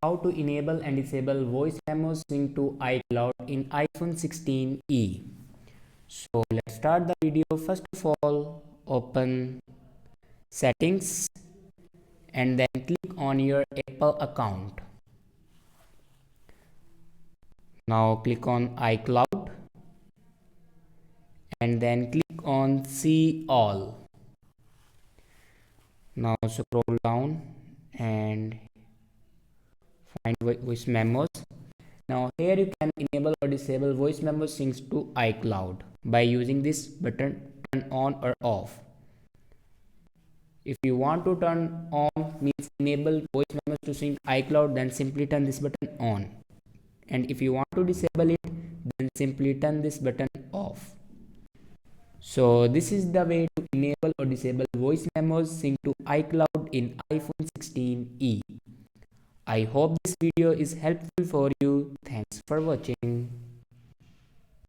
how to enable and disable Voice Memos Sync to iCloud in iPhone 16e. So let's start the video. First of all, open settings and then click on your Apple account. Now click on iCloud and then click on see all. Now scroll down and find voice memos. Now here you can enable or disable voice memo syncs to iCloud by using this button, turn on or off. If you want to turn on means enable voice memos to sync iCloud, then simply turn this button on, and if you want to disable it, then simply turn this button off. So this is the way to enable or disable voice memos sync to iCloud in iPhone 16e. I hope this video is helpful for you. Thanks for watching.